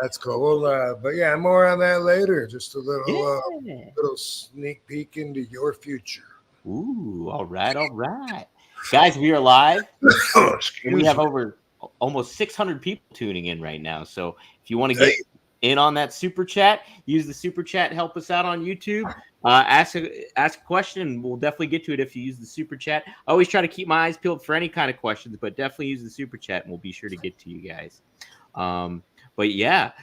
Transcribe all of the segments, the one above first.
That's cool. Well, but yeah, more on that later. Just a little sneak peek into your future. Ooh, all right. Guys, we are live. Oh, And we have me. over almost 600 people tuning in right now. So if you want to get in on that super chat, use the super chat, help us out on YouTube. Ask a question, and we'll definitely get to it if you use the super chat. I always try to keep my eyes peeled for any kind of questions, but definitely use the super chat, and we'll be sure to get to you guys. But yeah,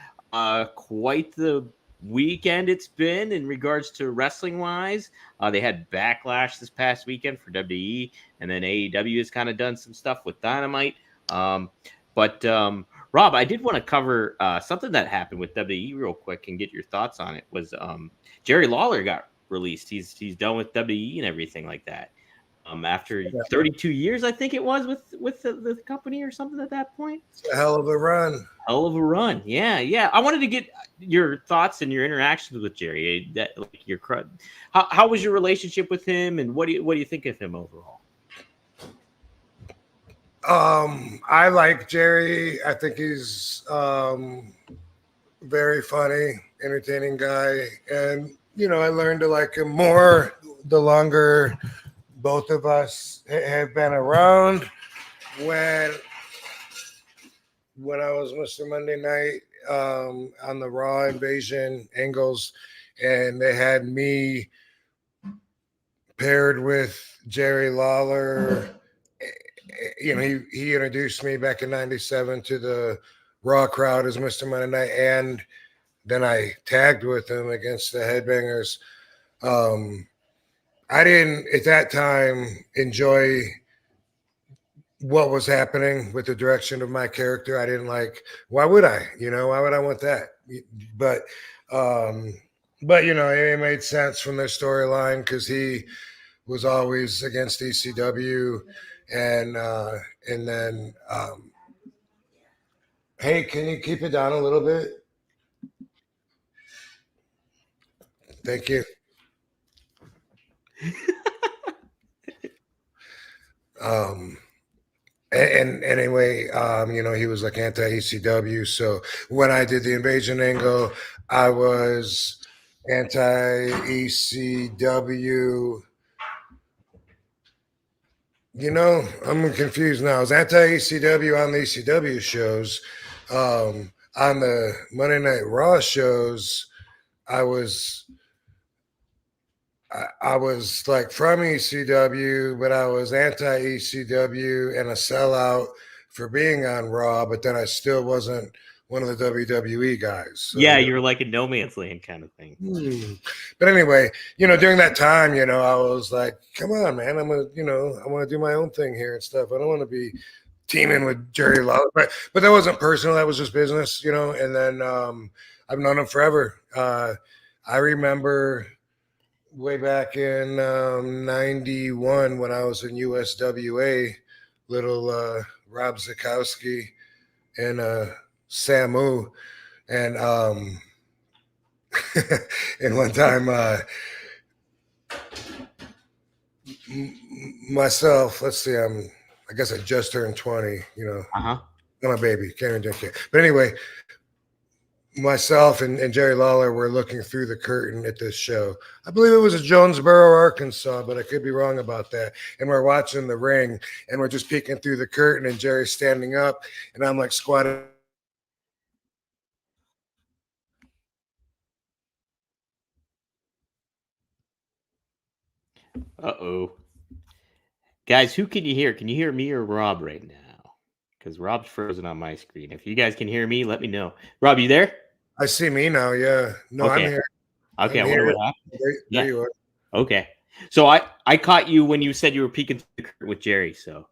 quite the weekend it's been in regards to wrestling wise. They had Backlash this past weekend for WWE, and then AEW has kind of done some stuff with Dynamite. But Rob, I did want to cover something that happened with WWE real quick and get your thoughts on it. Was Jerry Lawler got released? He's done with WWE and everything like that. After 32 years, I think it was with the company or something at that point. It's a hell of a run. Hell of a run. Yeah. I wanted to get your thoughts and your interactions with Jerry. That like your how was your relationship with him, and what do you think of him overall? I like Jerry. I think he's very funny, entertaining guy, and I learned to like him more the longer both of us have been around. When I was Mr. Monday Night on the Raw Invasion angles, and they had me paired with Jerry Lawler. He introduced me back in '97 to the Raw crowd as Mr. Monday Night, and then I tagged with him against the Headbangers. I didn't at that time enjoy what was happening with the direction of my character. I didn't like, why would I? Why would I want that? But it made sense from their storyline because he was always against ECW. And then, hey, can you keep it down a little bit? Thank you. And anyway, he was like anti-ECW. So when I did the invasion angle, I was anti-ECW. I'm confused now. I was anti-ECW on the ECW shows. On the Monday Night Raw shows, I was like from ECW, but I was anti-ECW and a sellout for being on Raw, but then I still wasn't one of the WWE guys. So, yeah, you were like a no man's land kind of thing. But anyway, during that time, I was like, come on, man, I want to do my own thing here and stuff. I don't want to be teaming with Jerry Lawler, but that wasn't personal. That was just business, and then I've known him forever. I remember way back in 91 when I was in USWA, little Rob Zukowski and Samu, and and one time myself, let's see, I guess I just turned 20, I'm a baby, can't even drink it. But anyway, myself and Jerry Lawler were looking through the curtain at this show. I believe it was in Jonesboro, Arkansas, but I could be wrong about that. And we're watching the ring, and we're just peeking through the curtain, and Jerry's standing up, and I'm like squatting. Uh-oh. Guys, who can you hear? Can you hear me or Rob right now? Because Rob's frozen on my screen. If you guys can hear me, let me know. Rob, you there? I see me now, yeah. No, okay. I'm here. Okay, I wonder what happened. There you are. Okay. So I caught you when you said you were peeking through the curtain with Jerry, so.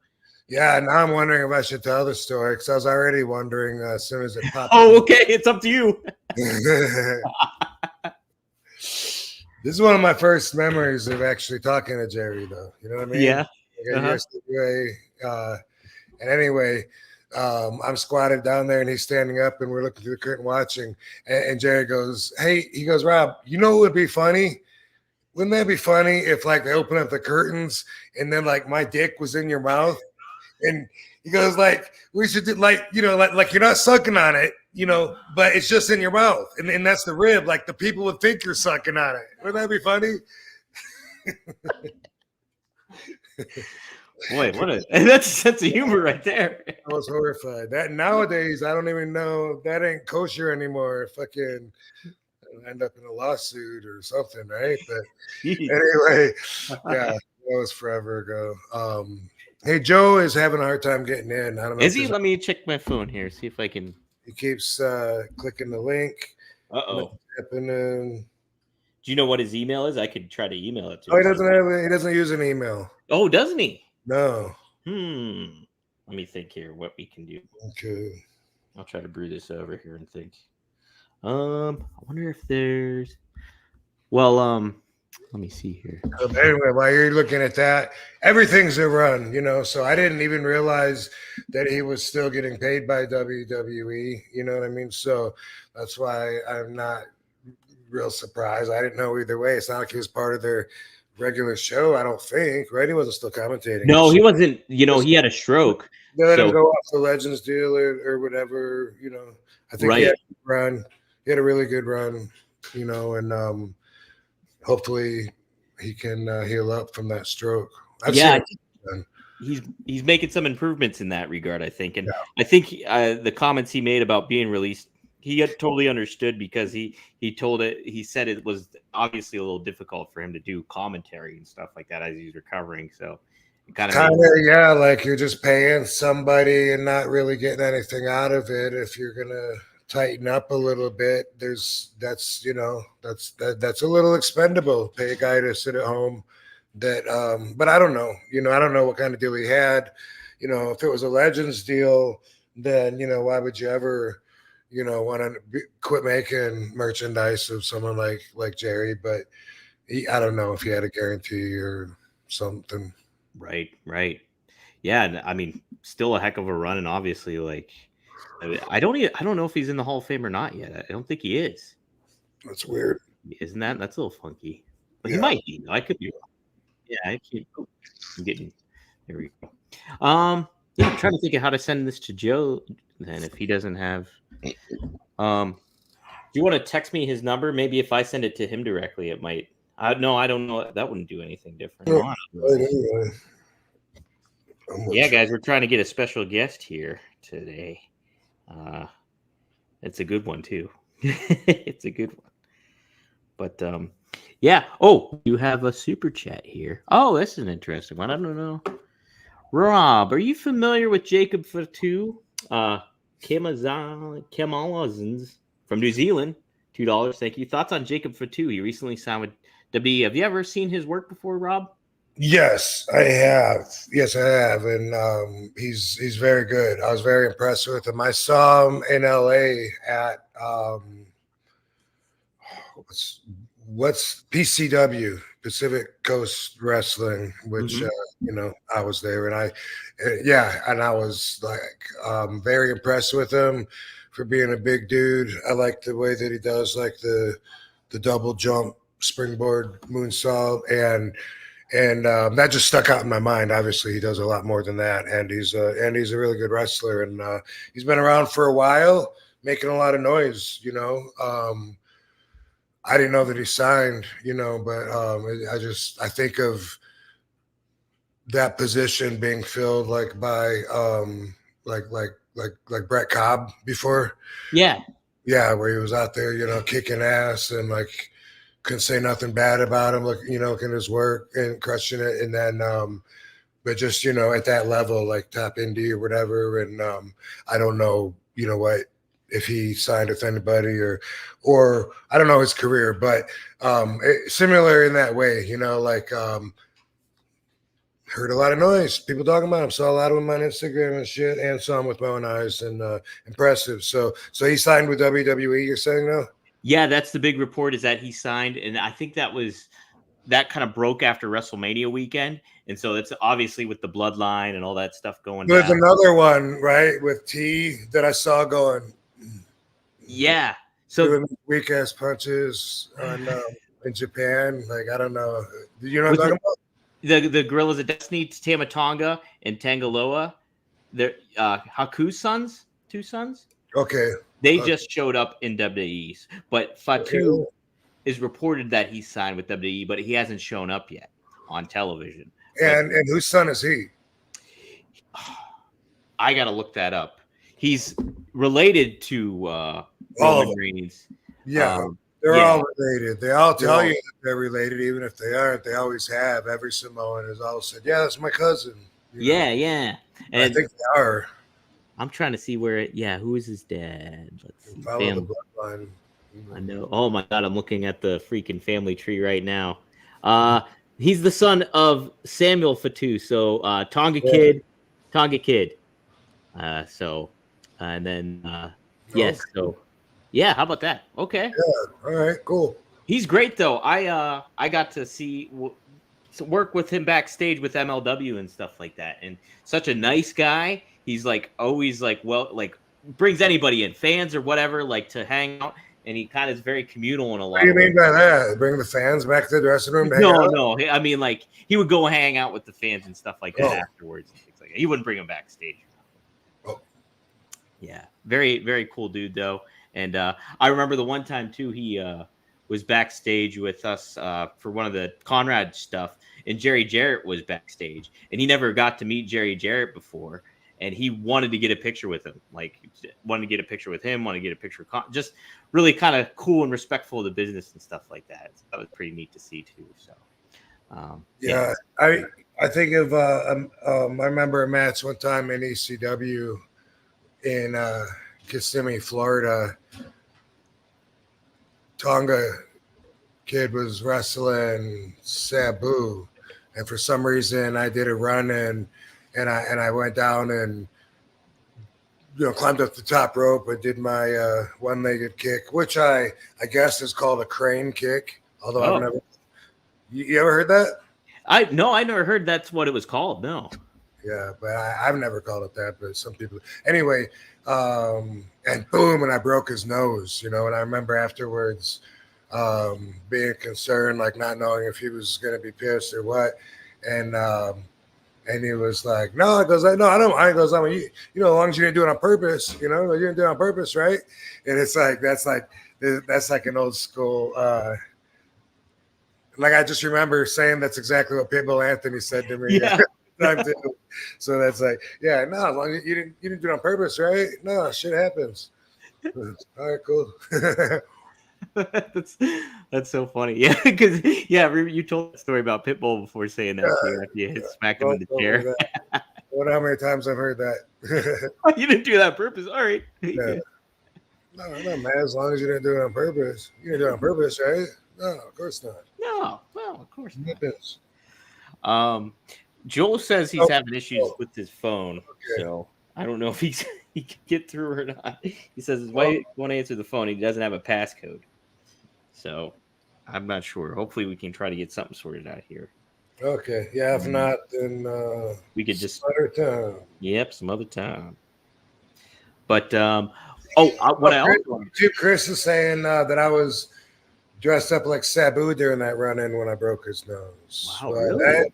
Yeah, now I'm wondering if I should tell the story because I was already wondering as soon as it popped. Oh, okay. It's up to you. This is one of my first memories of actually talking to Jerry, though. You know what I mean? Yeah. And anyway, I'm squatted down there, and he's standing up, and we're looking through the curtain watching. And Jerry goes, "Hey," he goes, "Rob, what would be funny? Wouldn't that be funny if like they open up the curtains and then like my dick was in your mouth?" And he goes, "Like we should do like you're not sucking on it, but it's just in your mouth, and that's the rib. Like the people would think you're sucking on it. Wouldn't that be funny? Boy, that's a sense of humor right there. I was horrified. That nowadays, I don't even know. That ain't kosher anymore. Fucking end up in a lawsuit or something, right? But anyway, yeah, that was forever ago. Hey, Joe is having a hard time getting in. I don't know. Is he? Let me check my phone here, see if I can. He keeps clicking the link. Uh-oh. Do you know what his email is? I could try to email it to him. He doesn't use an email. Oh, doesn't he? No. Let me think here what we can do. Okay. I'll try to brew this over here and think. I wonder if there's. Well, let me see here. Anyway, while you're looking at that, everything's a run, So I didn't even realize that he was still getting paid by WWE. You know what I mean? So that's why I'm not real surprised. I didn't know either way. It's not like he was part of their regular show, I don't think, right? He wasn't still commentating. No, he wasn't. He had a stroke. They let him go off the Legends deal or whatever, I think he had a run. He had a really good run, and hopefully he can heal up from that stroke. He's making some improvements in that regard, I think. And I think the comments he made about being released, he had totally understood because he said it was obviously a little difficult for him to do commentary and stuff like that as he's recovering. So it kind of like you're just paying somebody and not really getting anything out of it. If you're gonna tighten up a little bit, that's a little expendable. Pay a guy to sit at home. But I don't know. I don't know what kind of deal he had. If it was a Legends deal, then why would you ever want to quit making merchandise of someone like Jerry? But I don't know if he had a guarantee or something. Right. Yeah, I mean, still a heck of a run, and obviously, I don't know if he's in the Hall of Fame or not yet. I don't think he is. That's weird, isn't that? That's a little funky. But he might be. I could be wrong. Yeah, I can't. I'm getting. There we go. I'm trying to think of how to send this to Joe. Then, if he doesn't have, do you want to text me his number? Maybe if I send it to him directly, it might. No, I don't know. That wouldn't do anything different. Anyway. Yeah, guys, we're trying to get a special guest here today. It's a good one too. It's a good one. But yeah. Oh, you have a super chat here. Oh, this is an interesting one. I don't know. Rob, are you familiar with Jacob Fatu? Kemalazans from New Zealand. $2. Thank you. Thoughts on Jacob Fatu? He recently signed with WWE. Have you ever seen his work before, Rob? Yes, I have. And he's very good. I was very impressed with him. I saw him in LA at what's PCW, Pacific Coast Wrestling, which I was there, and I was very impressed with him for being a big dude. I like the way that he does the double jump springboard moonsault, and that just stuck out in my mind. Obviously, he does a lot more than that, and he's a really good wrestler, and he's been around for a while, making a lot of noise. I didn't know that he signed, but I think of that position being filled by like Brett Cobb before. Yeah, where he was out there, kicking ass and couldn't say nothing bad about him, looking at his work and crushing it. And then, but just, at that level, like top indie or whatever. And I don't know, if he signed with anybody or I don't know his career, but similar in that way, heard a lot of noise, people talking about him, saw a lot of him on Instagram and shit, and saw him with my own eyes, and impressive. So he signed with WWE, you're saying now? Yeah, that's the big report, is that he signed, and I think that kind of broke after WrestleMania weekend, and so it's obviously with the bloodline and all that stuff going There's down. Another one, right, with T that I saw going. Yeah. So doing weak ass punches in Japan. I don't know. Do you know what I'm talking about? The Gorillas of Destiny, Tama and Tangaloa. They're Haku's sons, two sons. Okay. They just showed up in WWE's, but Fatu is reported that he's signed with WWE, but he hasn't shown up yet on television. And whose son is he? I gotta look that up. He's related to Roman Reigns. Yeah, they're all related. They all tell you that they're related, even if they aren't. They always have. Every Samoan has always said, "Yeah, that's my cousin." Yeah. And I think they are. I'm trying to see where it. Yeah, who is his dad? Let's see. Follow the bloodline. I know. Oh my god, I'm looking at the freaking family tree right now. He's the son of Samuel Fatu, so Tonga Kid. And then yes, so yeah, how about that? Okay. Yeah. All right. Cool. He's great though. I got to work with him backstage with MLW and stuff like that, and such a nice guy. He's like always like brings anybody in, fans or whatever, like to hang out. And he kind of is very communal in a lot. What do you mean by that? Bring the fans back to the dressing room? No. I mean, like he would go hang out with the fans and stuff like that afterwards. And things like that. He wouldn't bring them backstage. Oh, yeah, very very cool dude though. And I remember the one time too, he was backstage with us for one of the Conrad stuff, and Jerry Jarrett was backstage, and he never got to meet Jerry Jarrett before. And he wanted to get a picture with him, wanted to get a picture with him, wanted to get a picture of just really kind of cool and respectful of the business and stuff like that. So that was pretty neat to see too. So, I think of I remember a match one time in ECW in Kissimmee, Florida. Tonga Kid was wrestling Sabu, and for some reason I did a run in. And I went down and climbed up the top rope and did my one-legged kick, which I guess is called a crane kick. Although I've never. You ever heard that? I never heard that's what it was called. No. Yeah, but I've never called it that. But some people. Anyway, and boom, and I broke his nose. And I remember afterwards being concerned, like not knowing if he was going to be pissed or what, and he was like, "No," it goes, "No, I don't." I goes, "I mean, as long as you didn't do it on purpose, you didn't do it on purpose, right?" And it's like that's like an old school. Like I just remember saying that's exactly what Pitbull Anthony said to me. Yeah. So that's like, yeah, no, as long as you didn't do it on purpose, right? No, shit happens. All right, cool. That's so funny. Yeah, because you told the story about Pitbull before saying that. You smacked him in the chair. I wonder how many times I've heard that. You didn't do that on purpose. All right. Yeah. No, man. As long as you didn't do it on purpose, you didn't do it on purpose, right? No, of course not. No, well, of course not. Joel says he's having issues with his phone, so I don't know if he can get through or not. He says his wife won't answer the phone. He doesn't have a passcode. So I'm not sure. Hopefully we can try to get something sorted out here. Okay. Yeah, if not, then we could just some other time. Yep, some other time. But what else? Chris is saying that I was dressed up like Sabu during that run-in when I broke his nose. Wow, really?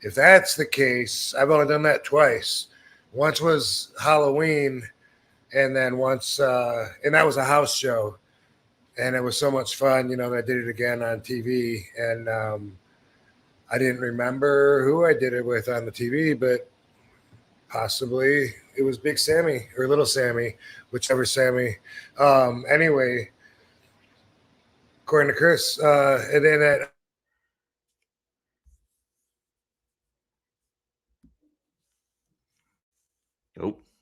If that's the case, I've only done that twice. Once was Halloween, and then once, and that was a house show. And it was so much fun, that I did it again on TV. And I didn't remember who I did it with on the TV, but possibly it was Big Sammy or Little Sammy, whichever Sammy. Anyway, according to Chris, and then at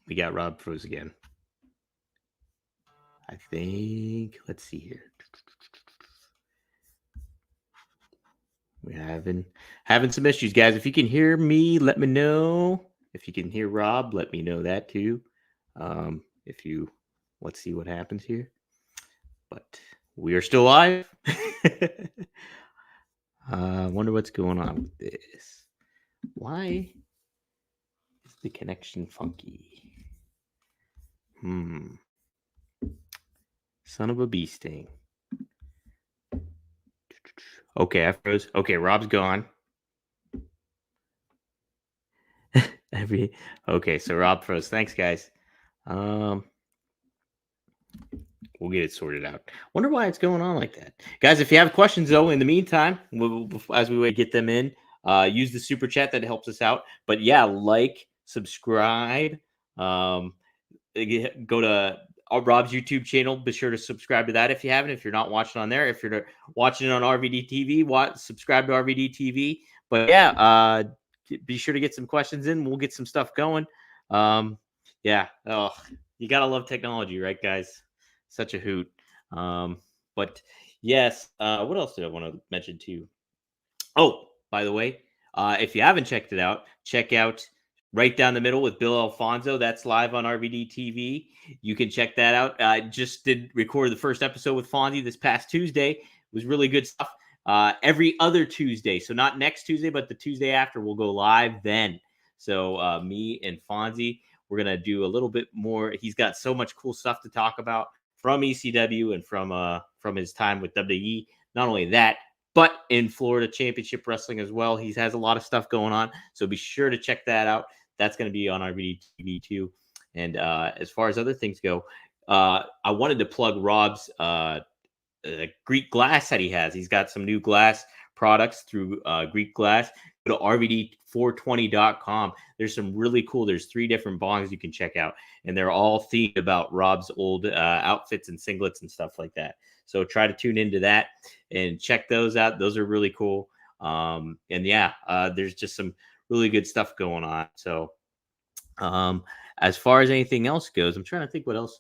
we got Rob froze again. I think, let's see here. We're having some issues, guys. If you can hear me, let me know. If you can hear Rob, let me know that too. Let's see what happens here. But we are still live. I wonder what's going on with this. Why is the connection funky? Son of a bee sting. Okay, I froze. Okay, Rob's gone. Okay, so Rob froze. Thanks, guys. we'll get it sorted out. Wonder why it's going on like that, guys. If you have questions though, in the meantime, as we wait to get them in, use the super chat, that helps us out. But yeah, like, subscribe, go to Rob's YouTube channel. Be sure to subscribe to that if you haven't. If you're not watching on there, if you're watching it on RVD TV, subscribe to RVD TV. But yeah, be sure to get some questions in. We'll get some stuff going. Yeah. Oh, you gotta love technology, right, guys? Such a hoot. But yes. What else did I want to mention too? Oh, by the way, if you haven't checked it out, check out Right Down the Middle with Bill Alfonso. That's live on RVD TV. You can check that out. I just did record the first episode with Fonzie this past Tuesday. It was really good stuff. Every other Tuesday, so not next Tuesday, but the Tuesday after, we'll go live then. So me and Fonzie, we're gonna do a little bit more. He's got so much cool stuff to talk about from ECW and from his time with WWE. Not only that, but in Florida Championship Wrestling as well. He has a lot of stuff going on, so be sure to check that out. That's going to be on RVD TV too. And as far as other things go, I wanted to plug Rob's Greek glass that he has. He's got some new glass products through Greek glass. Go to RVD420.com. There's some really cool. There's 3 different bongs you can check out, and they're all themed about Rob's old outfits and singlets and stuff like that. So try to tune into that and check those out. Those are really cool. And yeah, there's just some really good stuff going on. So as far as anything else goes, I'm trying to think what else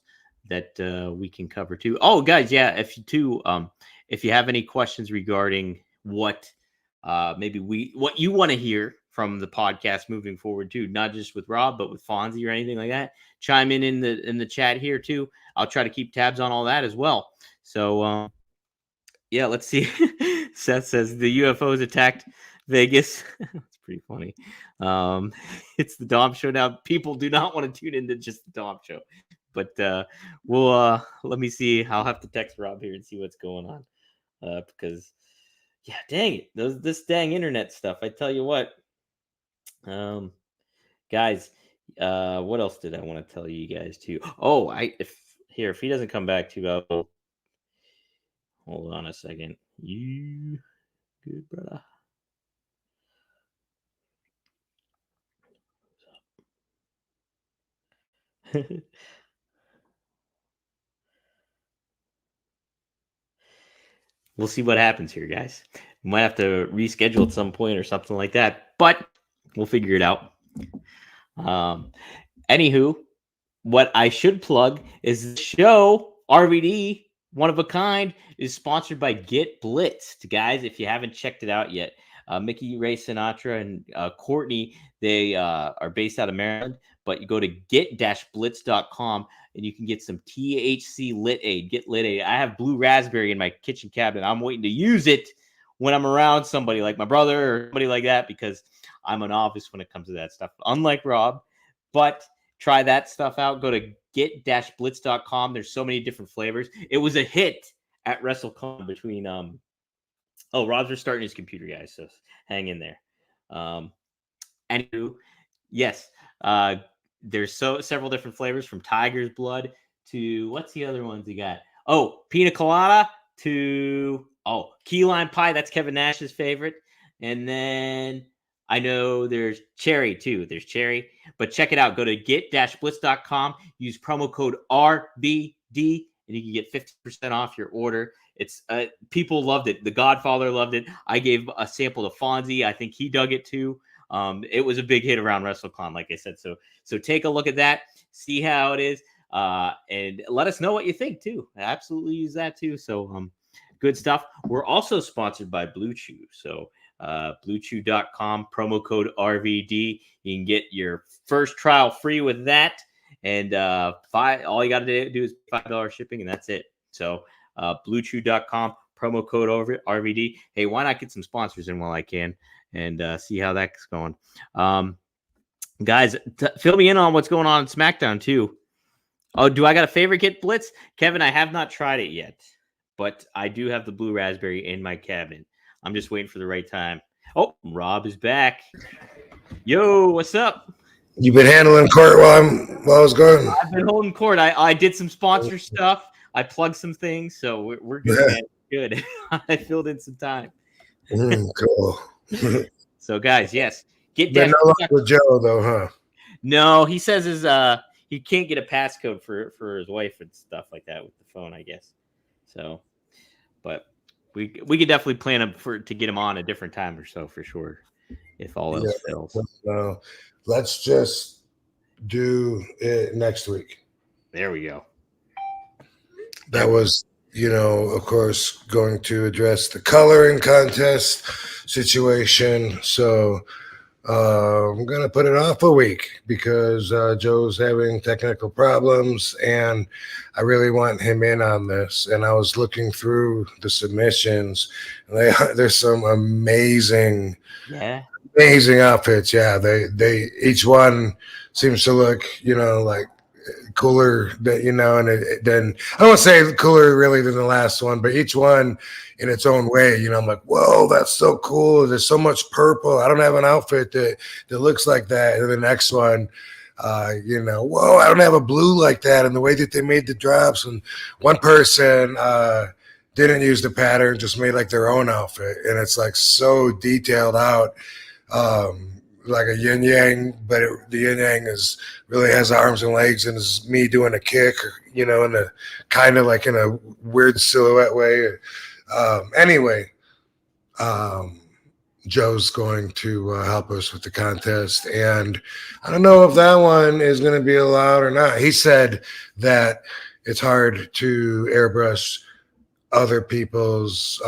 that we can cover too. Oh, guys, yeah, if you have any questions regarding what what you want to hear from the podcast moving forward too, not just with Rob, but with Fonzie or anything like that, chime in the chat here too. I'll try to keep tabs on all that as well. So yeah, let's see. Seth says the UFOs attacked Vegas. That's pretty funny. It's the Dom Show now. People do not want to tune into just the Dom Show. But we'll let me see. I'll have to text Rob here and see what's going on. Because yeah, dang it. This dang internet stuff. I tell you what. Guys, what else did I want to tell you guys too? Oh, if he doesn't come back too, hold on a second. You good, brother? We'll see what happens here, guys. We might have to reschedule at some point or something like that, but we'll figure it out. Anywho, what I should plug is the show RVD One of a Kind is sponsored by Get Blitzed, guys. If you haven't checked it out yet, Mickey Ray Sinatra and Courtney, they are based out of Maryland, but you go to get-blitz.com and you can get some THC Lit Aid. Get Lit Aid. I have blue raspberry in my kitchen cabinet. I'm waiting to use it when I'm around somebody like my brother or somebody like that, because I'm a novice when it comes to that stuff, unlike Rob. But try that stuff out. Go to get-blitz.com. There's so many different flavors. It was a hit at WrestleCon between Rob's restarting his computer, guys, so hang in there. Anywho, yes, there's several different flavors, from tiger's blood to what's the other ones you got? Oh, pina colada to key lime pie. That's Kevin Nash's favorite. And then I know there's cherry too. There's cherry, but check it out. Go to get-blitz.com. Use promo code RVD, and you can get 50% off your order. It's people loved it. The Godfather loved it. I gave a sample to Fonzie. I think he dug it too. It was a big hit around WrestleCon, like I said. So take a look at that, see how it is, and let us know what you think too. I absolutely use that too. So good stuff. We're also sponsored by Blue Chew. So bluechew.com, promo code RVD. You can get your first trial free with that. And all you got to do is $5 shipping, and that's it. So bluechew.com, promo code RVD. Hey, why not get some sponsors in while I can and see how that's going? Guys, fill me in on what's going on in SmackDown too. Oh, do I got a favorite Get Blitz? Kevin, I have not tried it yet, but I do have the blue raspberry in my cabinet. I'm just waiting for the right time. Oh, Rob is back. Yo, what's up? You've been handling court while I was gone. I've been holding court. I did some sponsor stuff. I plugged some things, so we're good, man. Good. I filled in some time. Cool. So, guys, yes, get But no definitely. luck with Joe, though, huh? No, he says he can't get a passcode for his wife and stuff like that with the phone, I guess. So, but we could definitely plan to get him on a different time or so for sure, if all else fails. No, let's just do it next week. There we go. That was, of course, going to address the coloring contest situation. So I'm going to put it off a week because Joe's having technical problems and I really want him in on this. And I was looking through the submissions. And there's some amazing outfits. Yeah, they each one seems to look, like cooler that and then I don't want to say cooler really than the last one, but each one in its own way, I'm like, whoa, that's so cool. There's so much purple. I don't have an outfit that looks like that. And the next one, whoa, I don't have a blue like that. And the way that they made the drops, and one person didn't use the pattern, just made like their own outfit, and it's like so detailed out. Like a yin yang, but the yin yang really has arms and legs, and is me doing a kick, in a kind of like in a weird silhouette way. Anyway, Joe's going to help us with the contest, and I don't know if that one is going to be allowed or not. He said that it's hard to airbrush other people's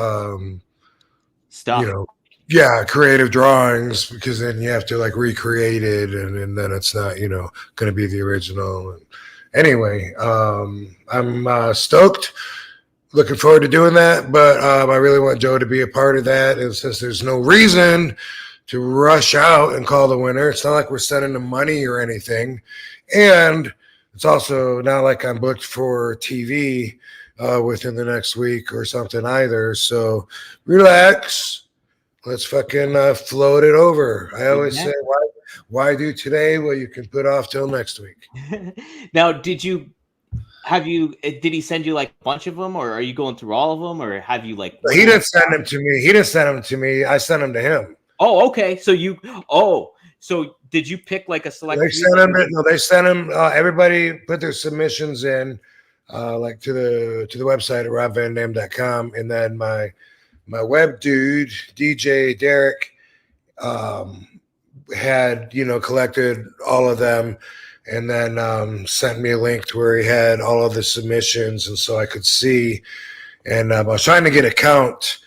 stuff. Yeah, creative drawings, because then you have to like recreate it, and then it's not, going to be the original. Anyway, I'm stoked, looking forward to doing that, but I really want Joe to be a part of that. And since there's no reason to rush out and call the winner, it's not like we're sending them money or anything, and it's also not like I'm booked for TV within the next week or something either. So relax. Let's fucking float it over. I always say, why do today? Well, you can put off till next week. Now, did he send you like a bunch of them, or are you going through all of them, or have you like? He didn't send them to me. I sent them to him. Oh, okay. So did you pick like a select? They sent them. No, they sent them. Everybody put their submissions in, like to the website at robvandam.com, and then my web dude, DJ Derek, had, collected all of them, and then sent me a link to where he had all of the submissions, and so I could see. And I was trying to get a count,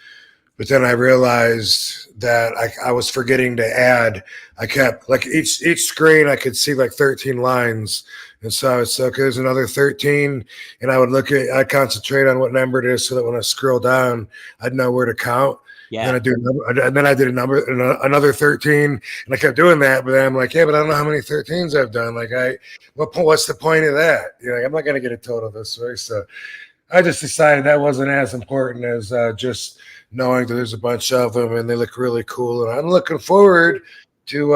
but then I realized that I was forgetting to add. I kept, like, each screen I could see like 13 lines. And so it's okay, there's another 13, and I'd concentrate on what number it is so that when I scroll down, I'd know where to count. Yeah. And then I did another 13, and I kept doing that. But then I'm like, yeah, but I don't know how many 13s I've done. Like, what's the point of that? I'm not going to get a total this way. So I just decided that wasn't as important as just knowing that there's a bunch of them and they look really cool. And I'm looking forward to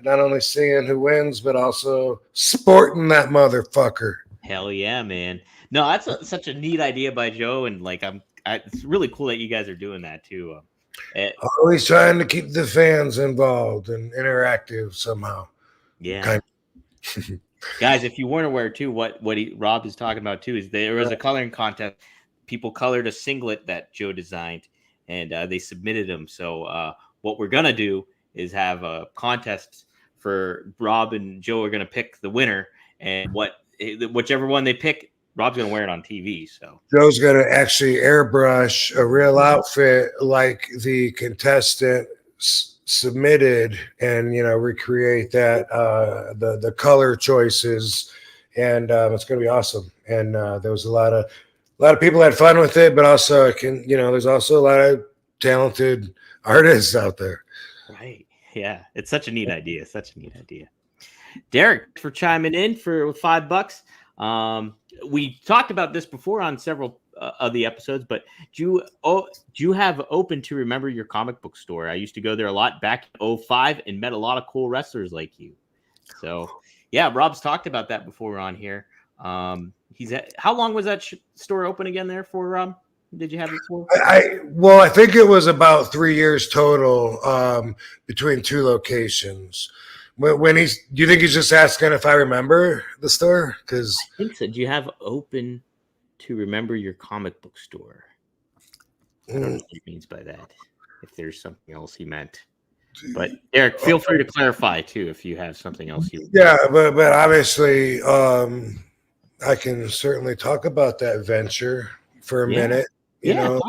not only seeing who wins, but also sporting that motherfucker. Hell yeah, man. No, that's such a neat idea by Joe. And like, it's really cool that you guys are doing that too. Always trying to keep the fans involved and interactive somehow. Yeah. Guys, if you weren't aware too, what Rob is talking about too is there was a coloring contest. People colored a singlet that Joe designed, and they submitted them. So what we're gonna do is have a contest for Rob and Joe are gonna pick the winner, and whichever one they pick, Rob's gonna wear it on TV. So Joe's gonna actually airbrush a real outfit like the contestant submitted, and recreate that, the color choices, and it's gonna be awesome. And there was a lot of people had fun with it, but also there's also a lot of talented artists out there. Right. Yeah. It's such a neat idea. Derek, for chiming in for $5. We talked about this before on several of the episodes, but do you have Open to Remember Your Comic Book Store? I used to go there a lot back in 2005 and met a lot of cool wrestlers like you. So yeah, Rob's talked about that before on here. How long was that store open again there for? Did you have it for? I think it was about 3 years total between two locations. Do you think he's just asking if I remember the store? Because I think so. Do you have open to remember your comic book store? I don't know what he means by that. If there's something else he meant, but Eric, feel free to clarify too if you have something else. Yeah, but obviously, I can certainly talk about that venture for a minute. You know,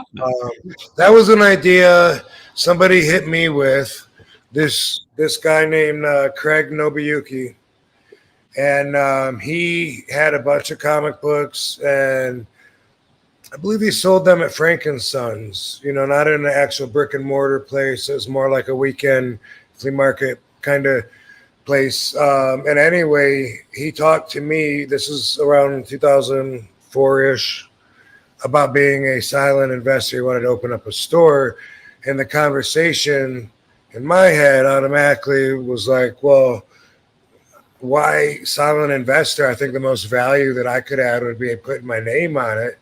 that was an idea somebody hit me with. This guy named Craig Nobuyuki, and he had a bunch of comic books, and I believe he sold them at Frankensons. You know, not in an actual brick and mortar place. It was more like a weekend flea market kind of place. And anyway, he talked to me. This is around 2004-ish. About being a silent investor. He wanted to open up a store, and the conversation in my head automatically was like, well, why silent investor? I think the most value that I could add would be putting my name on it.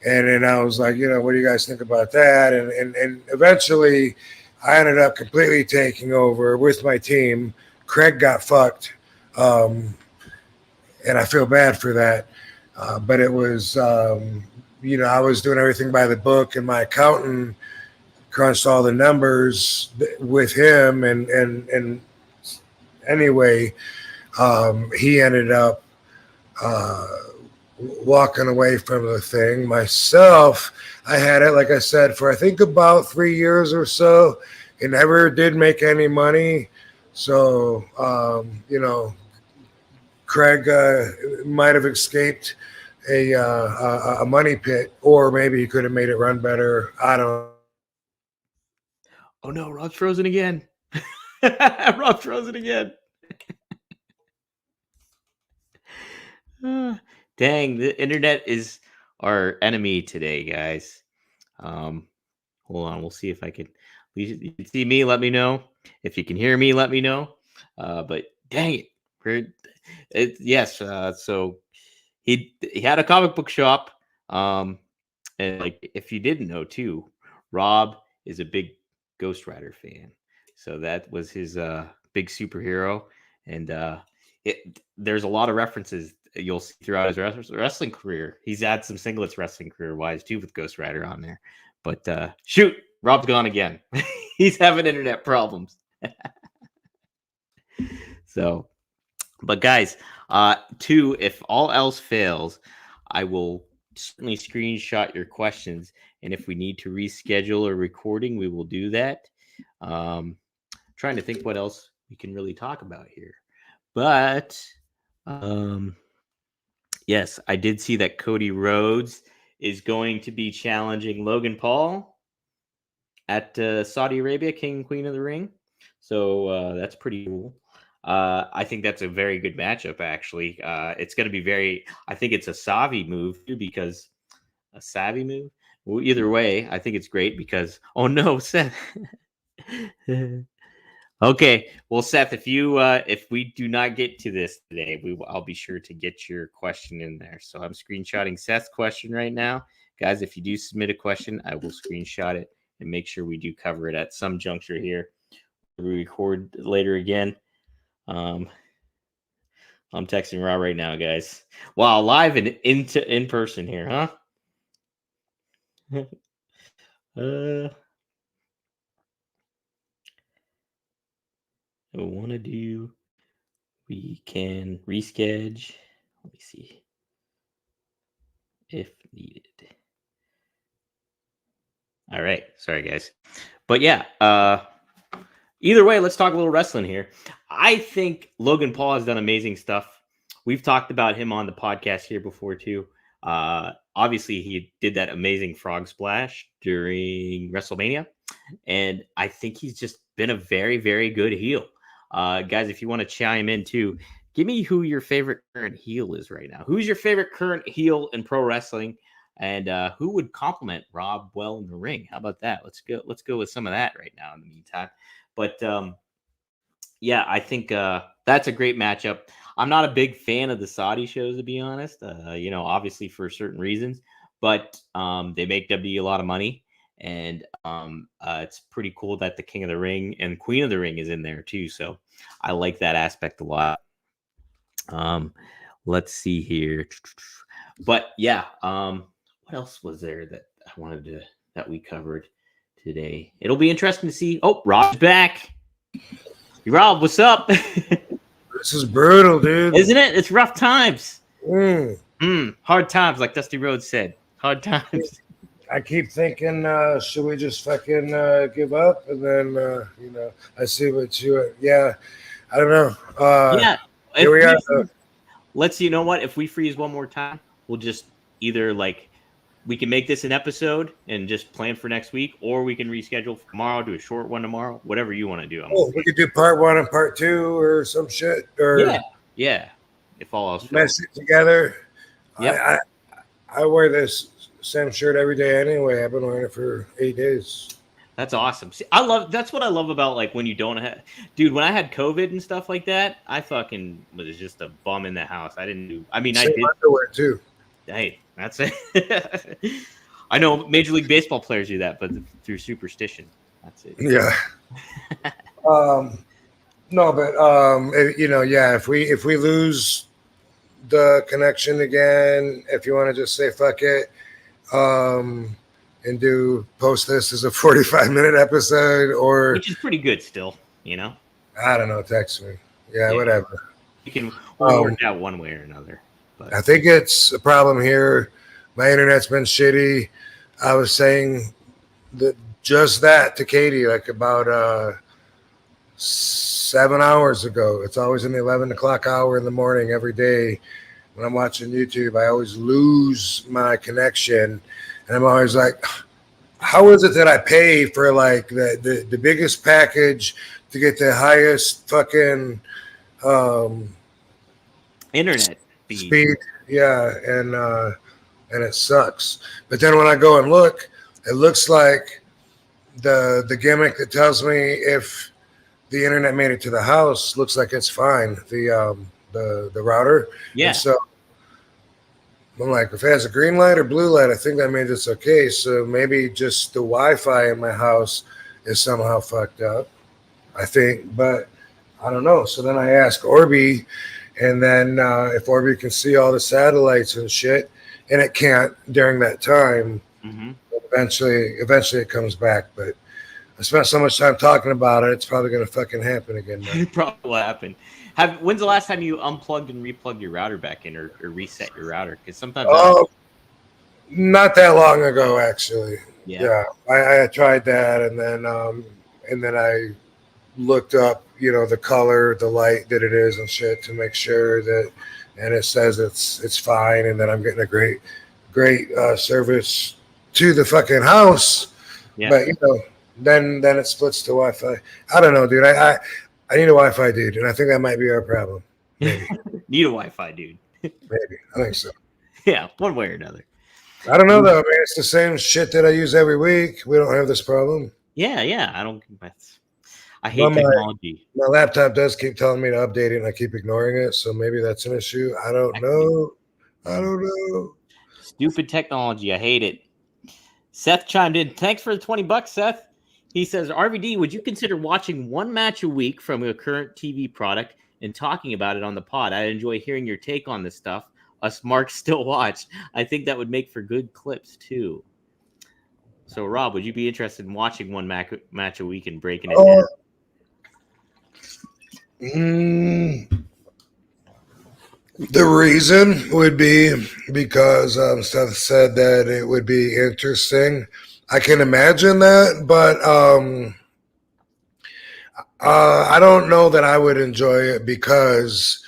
And then I was like, what do you guys think about that? And eventually I ended up completely taking over with my team. Craig got fucked. And I feel bad for that. But it was, I was doing everything by the book, and my accountant crunched all the numbers with him. And anyway, he ended up walking away from the thing. Myself, I had it, like I said, for I think about 3 years or so. It never did make any money. So, Craig might have escaped a money pit, or maybe he could have made it run better. I don't know. Oh no, Rob's frozen again. Rob's frozen again. Dang, the internet is our enemy today, guys. Hold on, we'll see if I can. You can see me, let me know. If you can hear me, let me know. But dang it, yes. So he had a comic book shop. And like, if you didn't know too, Rob is a big Ghost Rider fan. So that was his big superhero, and there's a lot of references you'll see throughout his wrestling career. He's had some singlets wrestling career wise too with Ghost Rider on there. But shoot, Rob's gone again. He's having internet problems. So, but guys, two, if all else fails, I will certainly screenshot your questions, and if we need to reschedule a recording, we will do that. Trying to think what else we can really talk about here, but yes, I did see that Cody Rhodes is going to be challenging Logan Paul at Saudi Arabia, King and Queen of the Ring. So that's pretty cool. I think that's a very good matchup, actually. It's going to be I think it's a savvy move, too, because a savvy move? Well, either way, I think it's great because, oh no, Seth. Okay, well, Seth, if we do not get to this today, I'll be sure to get your question in there. So I'm screenshotting Seth's question right now. Guys, if you do submit a question, I will screenshot it and make sure we do cover it at some juncture here. We record later again. I'm texting Rob right now, guys. Wow, live and in person here, huh? I want to do. We can reschedule. Let me see if needed. All right, sorry guys, but yeah. Either way, let's talk a little wrestling here. I think Logan Paul has done amazing stuff. We've talked about him on the podcast here before too. Obviously, he did that amazing frog splash during WrestleMania, and I think he's just been a very, very good heel. Guys, if you want to chime in too, give me who your favorite current heel is right now. Who's your favorite current heel in pro wrestling, and who would compliment Rob well in the ring? How about that? Let's go with some of that right now in the meantime. But yeah, I think that's a great matchup. I'm not a big fan of the Saudi shows, to be honest. Obviously for certain reasons, but they make WWE a lot of money, and it's pretty cool that the King of the Ring and Queen of the Ring is in there too. So I like that aspect a lot. Let's see here, but yeah, what else was there that I wanted that we covered today? It'll be interesting to see. Oh, Rob's back. Rob, what's up? This is brutal, dude. Isn't it? It's rough times. Mm. Hard times, like Dusty Rhodes said. Hard times. I keep thinking, should we just fucking give up? And then, I see what you. Yeah, I don't know. Yeah. Here we are. Let's. You know what? If we freeze one more time, we'll just either we can make this an episode and just plan for next week, or we can reschedule for tomorrow, do a short one tomorrow, whatever you want to do. We could do part 1 and part 2 or some shit. Or yeah. If all else mess it together. Yeah. I wear this same shirt every day anyway. I've been wearing it for 8 days. That's awesome. See, that's what I love about when you don't have, dude, when I had COVID and stuff like that, I fucking was just a bum in the house. I didn't do, I did underwear too. Hey, that's it. I know Major League Baseball players do that, but through superstition. That's it. Yeah. No, but if we lose the connection again, if you want to just say fuck it, and post this as a 45-minute episode, which is pretty good still, I don't know, text me. Yeah. Whatever. We'll work out one way or another. But I think it's a problem here. My internet's been shitty. I was saying that to Katie about 7 hours ago. It's always in the 11 o'clock hour in the morning every day. When I'm watching YouTube, I always lose my connection. And I'm always like, how is it that I pay for the biggest package to get the highest fucking internet speed? Yeah, and it sucks. But then when I go and look, it looks like the gimmick that tells me if the internet made it to the house looks like it's fine. The router. Yeah. And so I'm like, if it has a green light or blue light, I think that means it's okay. So maybe just the Wi-Fi in my house is somehow fucked up, I think, but I don't know. So then I ask Orby, and then if Orby can see all the satellites and shit, and it can't during that time, eventually it comes back. But I spent so much time talking about it, it's probably going to fucking happen again. It probably will happen. When's the last time you unplugged and replugged your router back in, or reset your router? Because sometimes. Not that long ago, actually. Yeah. I tried that, and then I looked up, the color, the light that it is, and shit to make sure that, and it says it's fine, and then I'm getting a great service to the fucking house. Yeah. But then it splits to Wi-Fi. I don't know, dude. I need a Wi-Fi dude, and I think that might be our problem. Maybe. Need a Wi-Fi dude. Maybe. I think so. Yeah, one way or another. I don't know, though. I mean, it's the same shit that I use every week. We don't have this problem. Yeah. I hate technology. My laptop does keep telling me to update it, and I keep ignoring it, so maybe that's an issue. I don't know. Stupid technology. I hate it. Seth chimed in. Thanks for the $20, Seth. He says, RVD, would you consider watching one match a week from a current TV product and talking about it on the pod? I enjoy hearing your take on this stuff. Us marks still watch. I think that would make for good clips, too. So, Rob, would you be interested in watching one match a week and breaking it down? The reason would be because Seth said that it would be interesting. I can imagine that, but I don't know that I would enjoy it, because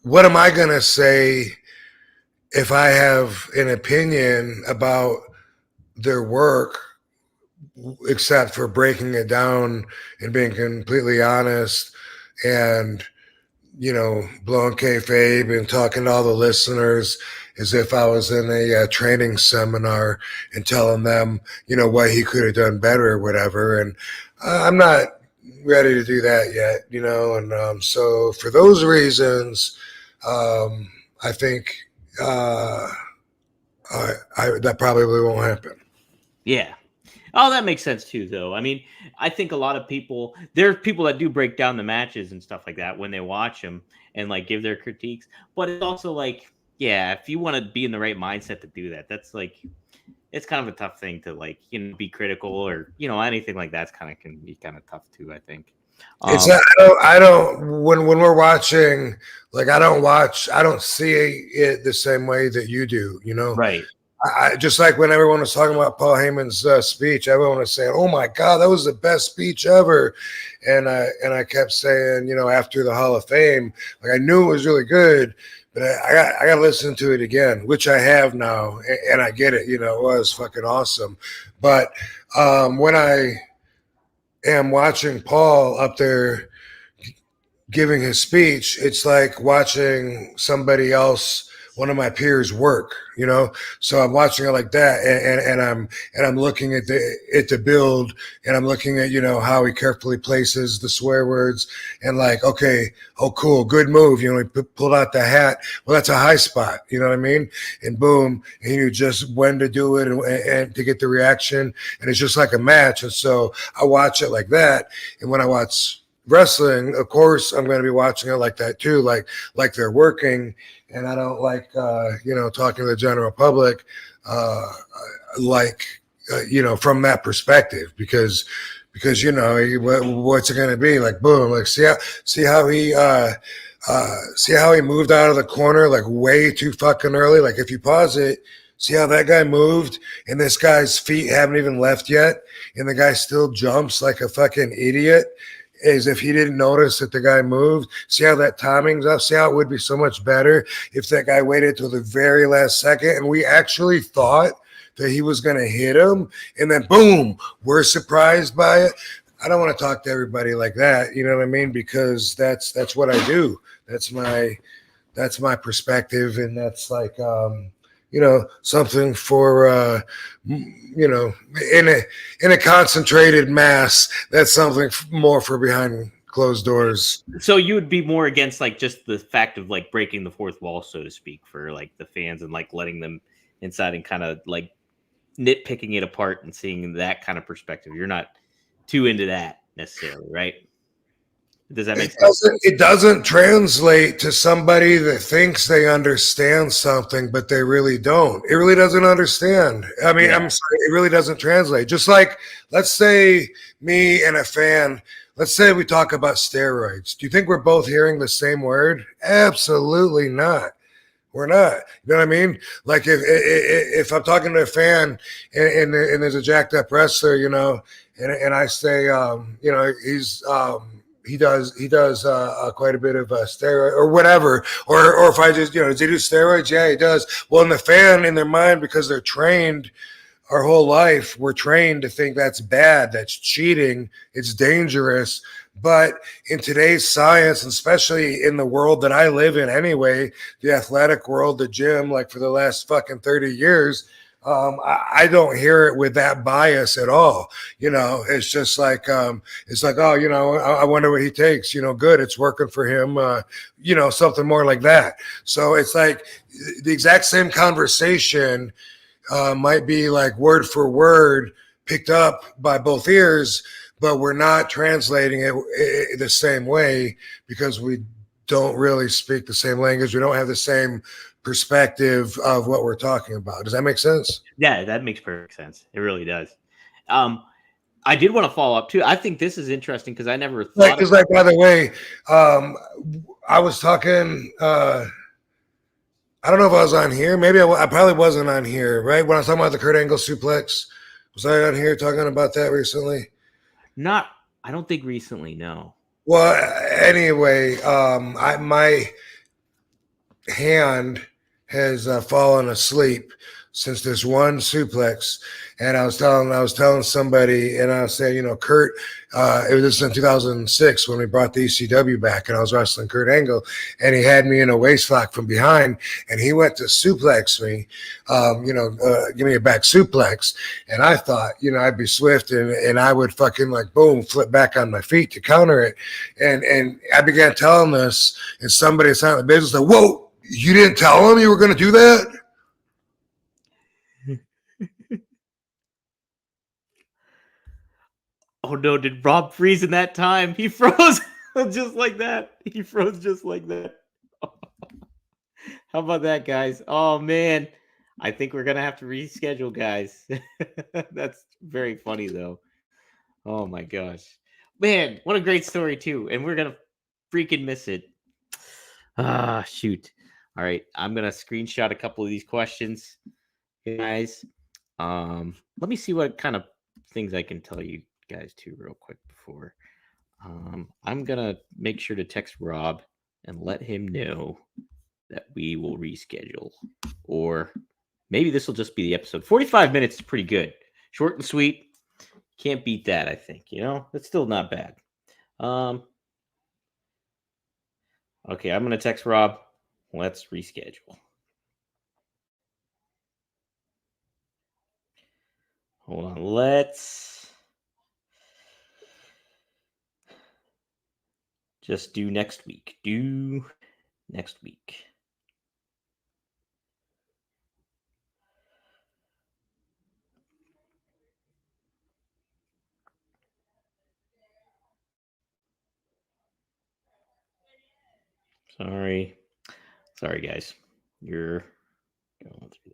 what am I going to say if I have an opinion about their work, except for breaking it down and being completely honest and, blowing kayfabe and talking to all the listeners as if I was in a training seminar and telling them, what he could have done better or whatever. And I'm not ready to do that yet, you know. And so for those reasons, I think that probably won't happen. Yeah. Oh, that makes sense too, though. I mean, I think a lot of people, there's people that do break down the matches and stuff like that when they watch them and like give their critiques. But it's also like, yeah, if you want to be in the right mindset to do that, that's like, it's kind of a tough thing to like, be critical or, anything like that's can be kind of tough too, I think. It's I don't when we're watching, like I don't see it the same way that you do, you know. Right. I just like when everyone was talking about Paul Heyman's speech, everyone was saying, "Oh my God, that was the best speech ever," and I kept saying, you know, after the Hall of Fame, like I knew it was really good, but I got to listen to it again, which I have now, and I get it, you know, it was fucking awesome, but when I am watching Paul up there giving his speech, it's like watching somebody else, one of my peers, work, you know. So I'm watching it like that, and I'm looking at the build, and I'm looking at, you know, how he carefully places the swear words, and like, okay, oh cool, good move, you know, he pulled out the hat, well that's a high spot, you know what I mean, and boom, and he knew just when to do it and to get the reaction, and it's just like a match. And so I watch it like that, and when I watch wrestling, of course I'm going to be watching it like that too, like they're working, and I don't like you know, talking to the general public you know, from that perspective, because you know, what's it going to be like, boom, like see how he moved out of the corner like way too fucking early. Like if you pause it, see how that guy moved, and this guy's feet haven't even left yet, and the guy still jumps like a fucking idiot, as if he didn't notice that the guy moved. See how that timing's up? See how it would be so much better if that guy waited till the very last second and we actually thought that he was going to hit him, and then boom, we're surprised by it. I don't want to talk to everybody like that, you know what I mean? Because that's what I do. That's my perspective, and that's like you know, something for you know, in a concentrated mass, that's something more for behind closed doors. So you would be more against like just the fact of like breaking the fourth wall, so to speak, for like the fans, and like letting them inside and kind of like nitpicking it apart and seeing that kind of perspective. You're not too into that necessarily, right? Does that make sense? It doesn't translate to somebody that thinks they understand something, but they really don't. It really doesn't understand. I mean, yeah. I'm sorry, it really doesn't translate. Just like, let's say me and a fan, let's say we talk about steroids. Do you think we're both hearing the same word? Absolutely not. We're not. You know what I mean? Like if I'm talking to a fan and there's a jacked up wrestler, you know, and I say, you know, he does quite a bit of steroid or whatever, or if I just, you know, does he do steroids? Yeah, he does. Well, in the fan, in their mind, because they're trained our whole life, we're trained to think that's bad, that's cheating, it's dangerous. But in today's science, and especially in the world that I live in anyway, the athletic world, the gym, like for the last fucking 30 years, I don't hear it with that bias at all. You know, it's just like, it's like, oh, you know, I wonder what he takes, you know, good, it's working for him, you know, something more like that. So it's like the exact same conversation might be like word for word picked up by both ears, but we're not translating it the same way because we don't really speak the same language. We don't have the same perspective of what we're talking about. Does that make sense? Yeah, that makes perfect sense. It really does. I did want to follow up too. I think this is interesting because I never thought. Because, like, by the way, I was talking. I don't know if I was on here. Maybe I probably wasn't on here, right? When I was talking about the Kurt Angle suplex, was I on here talking about that recently? I don't think recently. No. Well, anyway, my hand has fallen asleep, since this one suplex. And I was telling somebody, and I was saying, you know, Kurt, it was in 2006 when we brought the ECW back, and I was wrestling Kurt Angle, and he had me in a waistlock from behind, and he went to suplex me, give me a back suplex, and I thought, you know, I'd be swift, and I would fucking like boom, flip back on my feet to counter it, and I began telling this, and somebody inside the business said, "Whoa, you didn't tell him you were going to do that?" Oh no, did Rob freeze in that time? He froze just like that. He froze just like that. How about that, guys? Oh man. I think we're gonna have to reschedule, guys. That's very funny though. Oh my gosh. Man, what a great story too. And we're gonna freaking miss it. Ah, shoot. All right. I'm gonna screenshot a couple of these questions, guys. Let me see what kind of things I can tell you guys too real quick before I'm gonna make sure to text Rob and let him know that we will reschedule, or maybe this will just be the episode. 45 minutes is pretty good, short and sweet. Can't beat that. I think, you know, that's still not bad. Okay, I'm gonna text Rob. Let's reschedule. Hold on, let's just do next week. Do next week. Sorry, guys. You're going through.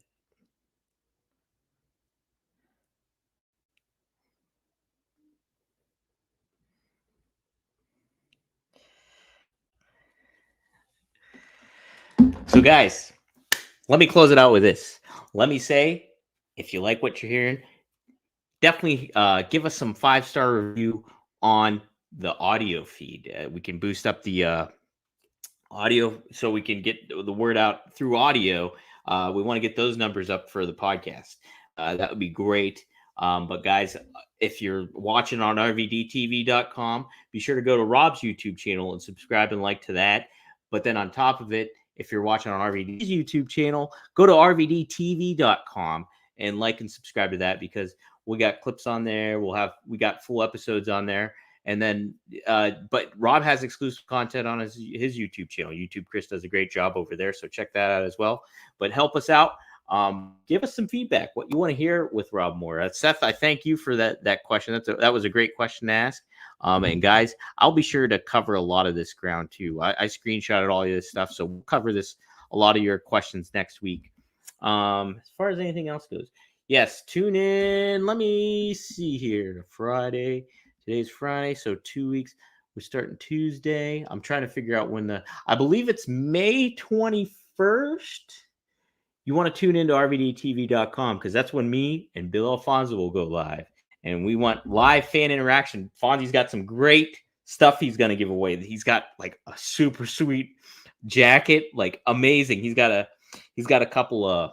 So, guys, let me close it out with this. Let me say, if you like what you're hearing, definitely give us some 5-star review on the audio feed. We can boost up the audio so we can get the word out through audio. We want to get those numbers up for the podcast. That would be great. But guys, if you're watching on rvdtv.com, be sure to go to Rob's YouTube channel and subscribe and like to that. But then on top of it, if you're watching on RVD's YouTube channel, go to rvdtv.com and like and subscribe to that, because we got clips on there. We got full episodes on there. And then, but Rob has exclusive content on his YouTube channel. YouTube Chris does a great job over there, so check that out as well. But help us out. Give us some feedback, what you want to hear with Rob Moore. Seth, I thank you for that question. That was a great question to ask. And guys, I'll be sure to cover a lot of this ground too. I screenshotted all of this stuff, so we'll cover a lot of your questions next week. As far as anything else goes, yes, tune in. Let me see here. Friday. Today's Friday, so 2 weeks. We're starting Tuesday. I'm trying to figure out when I believe it's May 21st. You want to tune into rvdtv.com, because that's when me and Bill Alfonso will go live. And we want live fan interaction. Fonzie's got some great stuff he's going to give away. He's got like a super sweet jacket, like amazing. He's got a couple of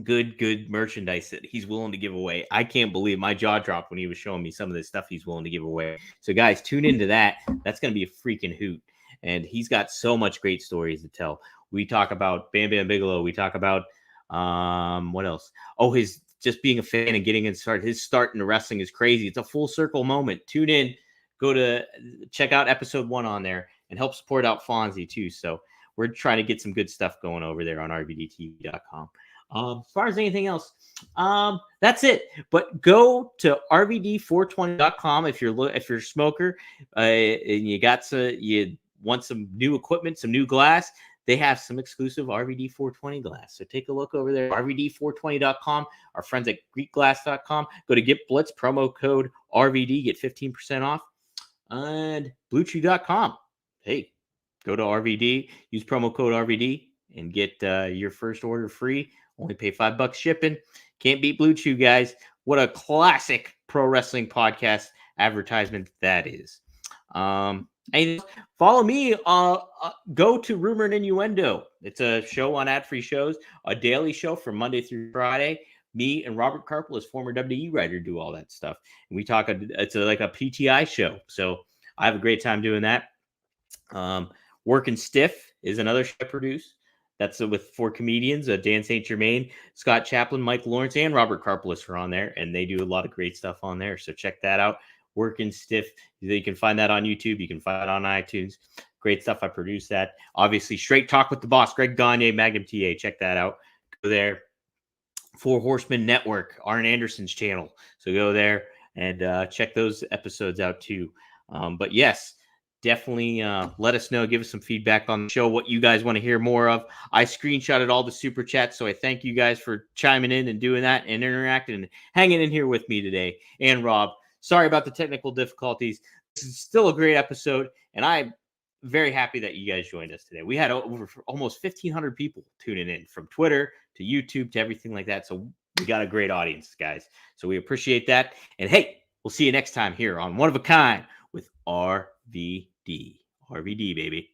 good merchandise that he's willing to give away. I can't believe my jaw dropped when he was showing me some of the stuff he's willing to give away. So guys, tune into that. That's going to be a freaking hoot. And he's got so much great stories to tell. We talk about Bam Bam Bigelow. We talk about what else? Oh, his just being a fan and getting started. His start in wrestling is crazy. It's a full circle moment. Tune in. Go to check out episode 1 on there and help support out Fonzie too. So we're trying to get some good stuff going over there on rvdtv.com. As far as anything else, that's it. But go to rvd420.com if you're a smoker and you want some new equipment, some new glass. They have some exclusive RVD 420 glass. So take a look over there, rvd420.com. Our friends at greekglass.com. Go to Get Blitz, promo code RVD, get 15% off. And bluechew.com. Hey, go to RVD, use promo code RVD, and get your first order free. Only pay $5 shipping. Can't beat Blue Chew, guys. What a classic pro wrestling podcast advertisement that is. Anything else? Follow me. Go to Rumor and Innuendo. It's a show on ad-free shows, a daily show from Monday through Friday. Me and Robert Karpel, former WWE writer, do all that stuff. And we talk. It's like a PTI show, so I have a great time doing that. Working Stiff is another show I produce. That's with 4 comedians: Dan St. Germain, Scott Chaplin, Mike Lawrence, and Robert Karpelis are on there, and they do a lot of great stuff on there. So check that out. Working Stiff. You can find that on YouTube. You can find it on iTunes. Great stuff. I produce that. Obviously, Straight Talk with the Boss, Greg Gagne, Magnum TA. Check that out. Go there. 4 Horsemen Network, Arn Anderson's channel. So go there and check those episodes out too. But yes, definitely let us know. Give us some feedback on the show, what you guys want to hear more of. I screenshotted all the super chats, so I thank you guys for chiming in and doing that and interacting and hanging in here with me today. And Rob, sorry about the technical difficulties. This is still a great episode, and I'm very happy that you guys joined us today. We had over almost 1,500 people tuning in from Twitter to YouTube to everything like that. So we got a great audience, guys. So we appreciate that. And hey, we'll see you next time here on One of a Kind with RVD. RVD, baby.